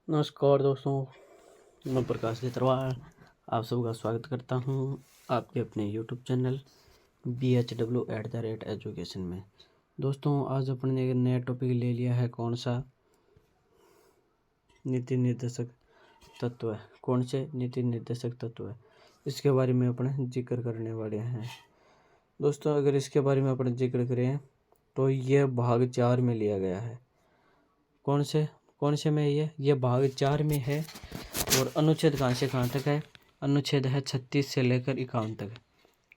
नमस्कार दोस्तों, मैं प्रकाश लितरवाल आप सबका स्वागत करता हूं आपके अपने यूट्यूब चैनल BHW@एजुकेशन में। दोस्तों, आज अपने ने एक नया टॉपिक ले लिया है। कौन सा? नीति निर्देशक तत्व है। कौन से नीति निर्देशक तत्व है, इसके बारे में अपने जिक्र करने वाले हैं। दोस्तों, अगर इसके बारे में अपने जिक्र करें तो यह भाग 4 में लिया गया है। कौन से में? ये भाग 4 में है। और अनुच्छेद कहाँ से कहाँ तक है? अनुच्छेद है 36 से लेकर 51 तक।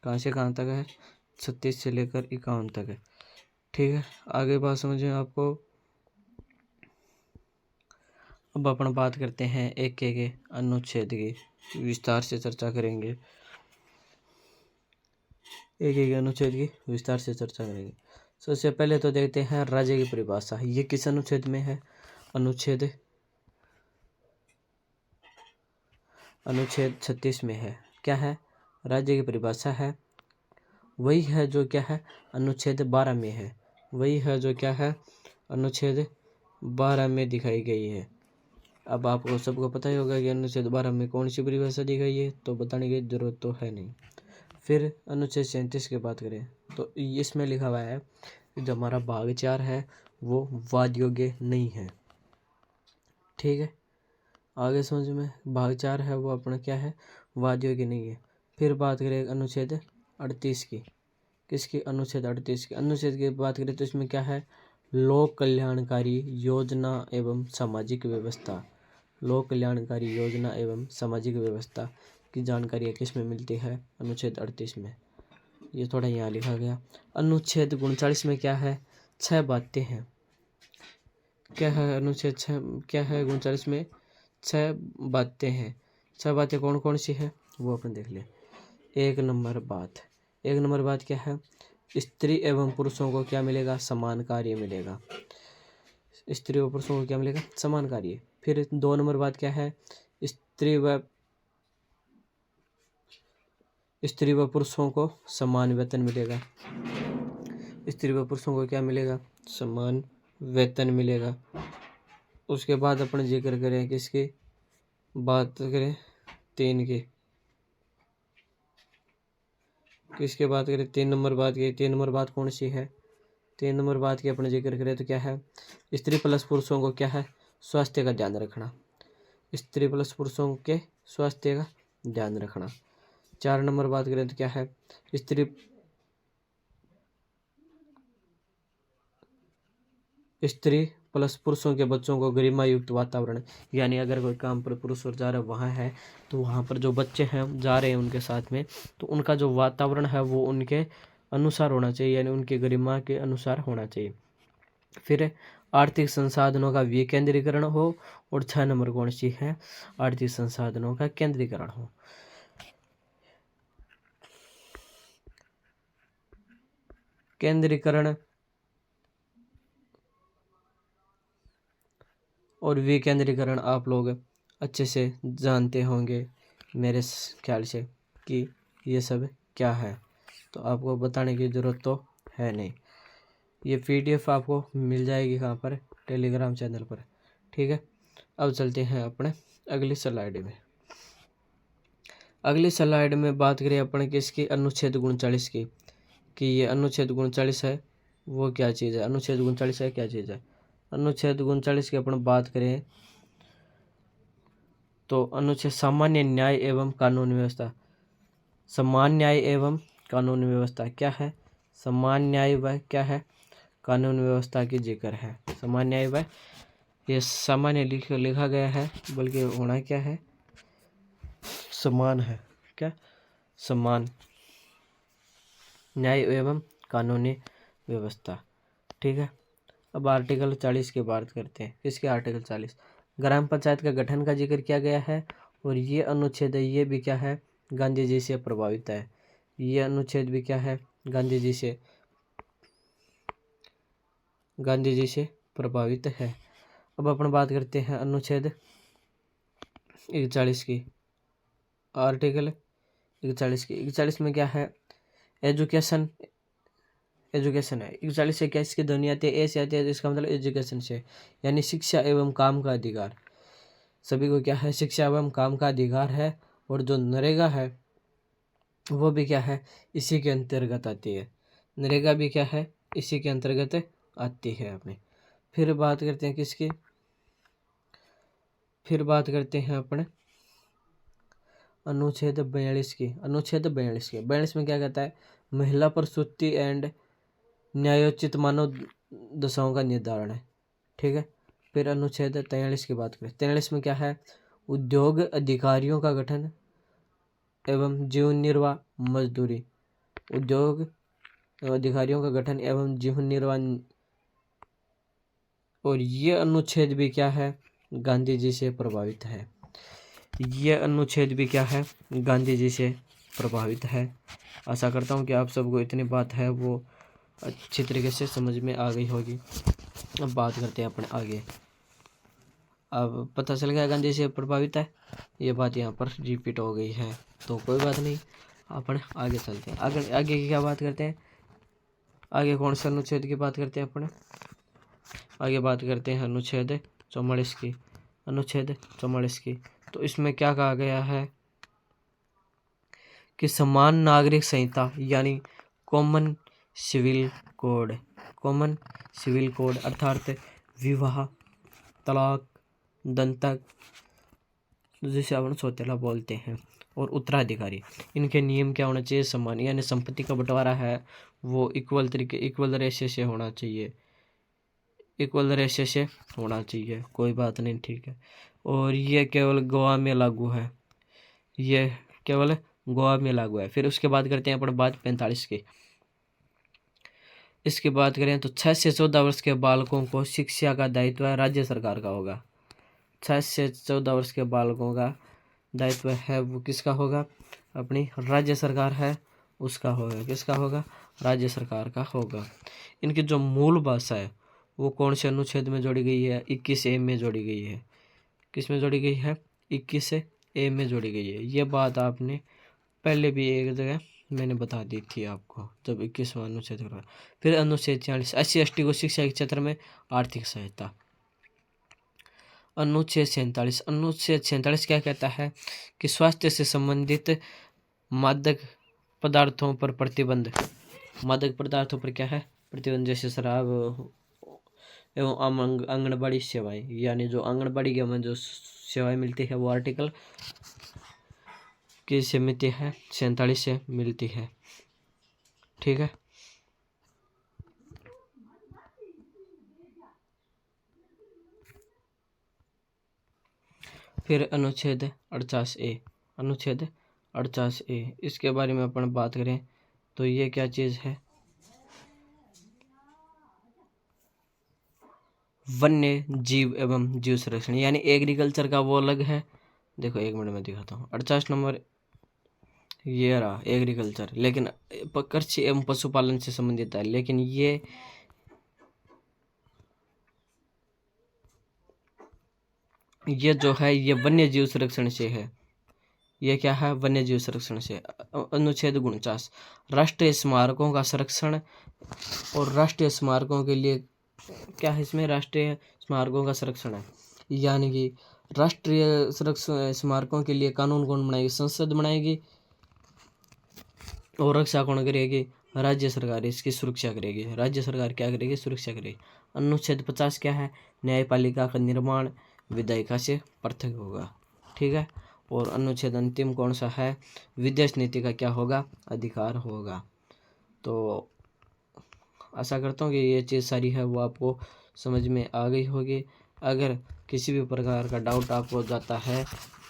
कहाँ से कहाँ तक है? 36 से लेकर 51 तक है। ठीक है, आगे बात समझें आपको। अब अपन बात करते हैं एक एक अनुच्छेद की, विस्तार से चर्चा करेंगे। एक एक अनुच्छेद की विस्तार से चर्चा करेंगे। सबसे पहले तो देखते हैं राज्य की परिभाषा। ये किस अनुच्छेद में है? अनुच्छेद 36 में है। क्या है? राज्य की परिभाषा है। वही है जो क्या है? अनुच्छेद 12 में है। वही है जो क्या है? अनुच्छेद 12 में दिखाई गई है। अब आपको सबको पता ही होगा कि अनुच्छेद 12 में कौन सी परिभाषा दी गई है, तो बताने की जरूरत तो है नहीं। फिर अनुच्छेद 37 की बात करें तो इसमें लिखा हुआ है कि जो हमारा भाग 4 है वो वाद योग्य नहीं है। ठीक है, आगे समझ में। भाग 4 है वो अपना क्या है? वाद योग्य नहीं है। फिर बात करें अनुच्छेद 38 की। किसकी? अनुच्छेद 38 की। अनुच्छेद की बात करें तो इसमें क्या है? लोक कल्याणकारी योजना एवं सामाजिक व्यवस्था। लोक कल्याणकारी योजना एवं सामाजिक व्यवस्था की जानकारी किस में मिलती है? अनुच्छेद 38 में। ये थोड़ा यहाँ लिखा गया। अनुच्छेद 39 में क्या है? 6 बातें हैं। क्या है अनुच्छेद 6? क्या है 39 में? 6 बातें हैं। 6 बातें कौन कौन सी है वो अपन देख ले। एक नंबर बात क्या है? स्त्री एवं पुरुषों को क्या मिलेगा? समान कार्य मिलेगा। स्त्री और पुरुषों को क्या मिलेगा? समान कार्य। फिर 2 नंबर बात क्या है? स्त्री व पुरुषों को समान वेतन मिलेगा। स्त्री व पुरुषों को क्या मिलेगा? समान वेतन मिलेगा। उसके बाद अपन जिक्र करें किसकी? बात करें 3 की। किसके बात करें? 3 नंबर बात की। 3 नंबर बात कौन सी है? 3 नंबर बात की अपने जिक्र करें तो क्या है? स्त्री प्लस पुरुषों को क्या है? स्वास्थ्य का ध्यान रखना। स्त्री प्लस पुरुषों के स्वास्थ्य का ध्यान रखना। 4 नंबर बात करें तो क्या है? स्त्री प्लस पुरुषों के बच्चों को गरिमा युक्त वातावरण, यानी अगर कोई काम पर पुरुष और जा रहा वहाँ है तो वहाँ पर जो बच्चे हैं जा रहे हैं उनके साथ में, तो उनका जो वातावरण है वो उनके अनुसार होना चाहिए, यानी उनके गरिमा के अनुसार होना चाहिए। फिर आर्थिक संसाधनों का विकेंद्रीकरण हो। और 6 नंबर कौन सी है? आर्थिक संसाधनों का केंद्रीकरण हो। केंद्रीकरण और विकेंद्रीकरण आप लोग अच्छे से जानते होंगे मेरे ख्याल से कि ये सब क्या है, तो आपको बताने की ज़रूरत तो है नहीं। ये PDF आपको मिल जाएगी कहाँ पर? टेलीग्राम चैनल पर। ठीक है, अब चलते हैं अपने अगली स्लाइड में। अगली स्लाइड में बात करें अपने किसकी? अनुच्छेद 39 की, कि ये अनुच्छेद 39 है वो क्या चीज़ है? अनुच्छेद 39 है क्या चीज़ है? अनुच्छेद 39 की अपन बात करें तो अनुच्छेद सामान्य न्याय एवं कानून व्यवस्था। समान न्याय एवं कानून व्यवस्था क्या है? समान न्याय व क्या है? कानून व्यवस्था की जिक्र है। समान न्याय व, ये सामान्य लिखा गया है बल्कि होना क्या है? समान है। क्या? समान न्याय एवं कानूनी व्यवस्था। ठीक है, अब आर्टिकल 40 की बात करते हैं। किसके? आर्टिकल 40। ग्राम पंचायत का गठन का जिक्र किया गया है। और ये अनुच्छेद है, ये भी क्या है? गांधी जी से प्रभावित है। ये अनुच्छेद भी क्या है? गांधी जी से प्रभावित है। अब अपन बात करते हैं अनुच्छेद 41 की। आर्टिकल 41 की। 41 में क्या है? एजुकेशन है। 41 से क्या इसकी ध्वनि आती है? ए से आती है, तो इसका मतलब एजुकेशन से, यानी शिक्षा एवं काम का अधिकार। सभी को क्या है, शिक्षा एवं काम का अधिकार है। और जो नरेगा है वो भी क्या है, इसी के अंतर्गत आती है। नरेगा भी क्या है, इसी के अंतर्गत आती है अपने। फिर बात करते हैं किसकी, फिर बात करते हैं अपने अनुच्छेद 42 की। अनुच्छेद 42 में क्या कहता है, महिला प्रसूति एंड न्यायोचित मानव दशाओं का निर्धारण है। ठीक है। फिर अनुच्छेद 43 की बात करें, 43 में क्या है, उद्योग अधिकारियों का गठन एवं जीवन निर्वाह मजदूरी। उद्योग अधिकारियों का गठन एवं जीवन निर्वाह। और ये अनुच्छेद भी क्या है, गांधी जी से प्रभावित है। ये अनुच्छेद भी क्या है, गांधी जी से प्रभावित है। आशा करता हूँ कि आप सबको इतनी बात है वो अच्छी तरीके से समझ में आ गई होगी। अब बात करते हैं अपने आगे। अब पता चल गया गांधी से प्रभावित है, ये बात यहाँ पर रिपीट हो गई है, तो कोई बात नहीं, अपन आगे चलते हैं। आगे आगे की क्या बात करते हैं, आगे कौन सा अनुच्छेद की बात करते हैं अपने, आगे बात करते हैं अनुच्छेद 44 की। अनुच्छेद 44 की, तो इसमें क्या कहा गया है कि समान नागरिक संहिता यानी common civil code, common civil code अर्थात विवाह, तलाक, दंतक, जिसे अपन सौतेला बोलते हैं, और उत्तराधिकारी, इनके नियम क्या होना चाहिए, समान, यानी संपत्ति का बंटवारा है वो इक्वल तरीके, इक्वल रेशे से होना चाहिए, इक्वल रेशे से होना चाहिए, कोई बात नहीं। ठीक है। और ये केवल गोवा में लागू है, ये केवल गोवा में लागू है। फिर उसके बाद करते हैं अपन बात 45 की। इसकी बात करें तो 6 से 14 वर्ष के बालकों को शिक्षा का दायित्व राज्य सरकार का होगा। 6 से 14 वर्ष के बालकों का दायित्व है वो किसका होगा, अपनी राज्य सरकार है उसका होगा। किसका होगा, राज्य सरकार का होगा। इनकी जो मूल भाषा है वो कौन से अनुच्छेद में जोड़ी गई है, 21A में जोड़ी गई है। किस में जोड़ी गई है, 21A में जोड़ी गई है। ये बात आपने पहले भी एक जगह मैंने बता दी थी आपको, जब 21वां अनुच्छेद कर। फिर अनुच्छेद 46, SC/ST को शिक्षा के क्षेत्र में आर्थिक सहायता। अनुच्छेद 47, अनुच्छेद 47 क्या कहता है कि स्वास्थ्य से संबंधित मादक पदार्थों पर प्रतिबंध। मादक पदार्थों पर क्या है, प्रतिबंध, जैसे शराब एवं आंगनबाड़ी सेवाएं, यानी जो आंगनबाड़ी के में जो सेवाएं मिलती है वो आर्टिकल की से मिलती है, 47 से मिलती है। ठीक है। फिर अनुच्छेद 48A, अनुच्छेद 48A, इसके बारे में अपन बात करें तो ये क्या चीज़ है, वन्य जीव एवं जीव संरक्षण, यानी एग्रीकल्चर का वो अलग है। देखो 1 मिनट में दिखाता हूँ। 48 नंबर ये रहा एग्रीकल्चर, लेकिन कृषि एवं पशुपालन से संबंधित है, लेकिन ये जो है ये वन्य जीव संरक्षण से है। ये क्या है, वन्य जीव संरक्षण से। अनुच्छेद 49, राष्ट्रीय स्मारकों का संरक्षण और राष्ट्रीय स्मारकों के लिए क्या है, इसमें राष्ट्रीय स्मारकों का संरक्षण है, यानी कि राष्ट्रीय सुरक्षा स्मारकों के लिए कानून कौन बनाएगी, संसद बनाएगी, और रक्षा कौन करेगी, राज्य सरकार इसकी सुरक्षा करेगी। राज्य सरकार क्या करेगी, सुरक्षा करेगी। अनुच्छेद 50 क्या है, न्यायपालिका का निर्माण विधायिका से पृथक होगा। ठीक है। और अनुच्छेद अंतिम कौन सा है, विदेश नीति का क्या होगा, अधिकार होगा। तो आशा करता हूँ कि ये चीज़ सारी है वो आपको समझ में आ गई होगी। अगर किसी भी प्रकार का डाउट आपको जाता है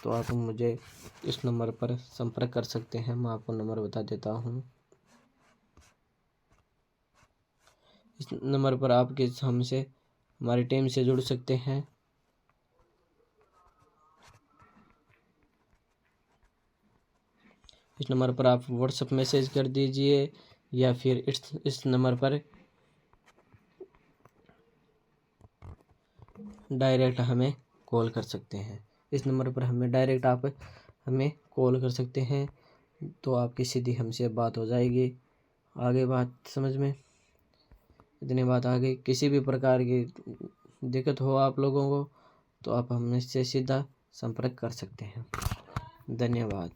तो आप मुझे इस नंबर पर संपर्क कर सकते हैं। मैं आपको नंबर बता देता हूँ। इस नंबर पर आप हमसे हमारी टीम से जुड़ सकते हैं। इस नंबर पर आप व्हाट्सएप मैसेज कर दीजिए या फिर इस नंबर पर डायरेक्ट हमें कॉल कर सकते हैं। इस नंबर पर हमें डायरेक्ट आप हमें कॉल कर सकते हैं, तो आपकी सीधी हमसे बात हो जाएगी। आगे बात समझ में, इतनी बात आ गई। किसी भी प्रकार की दिक्कत हो आप लोगों को तो आप हमसे सीधा संपर्क कर सकते हैं। धन्यवाद।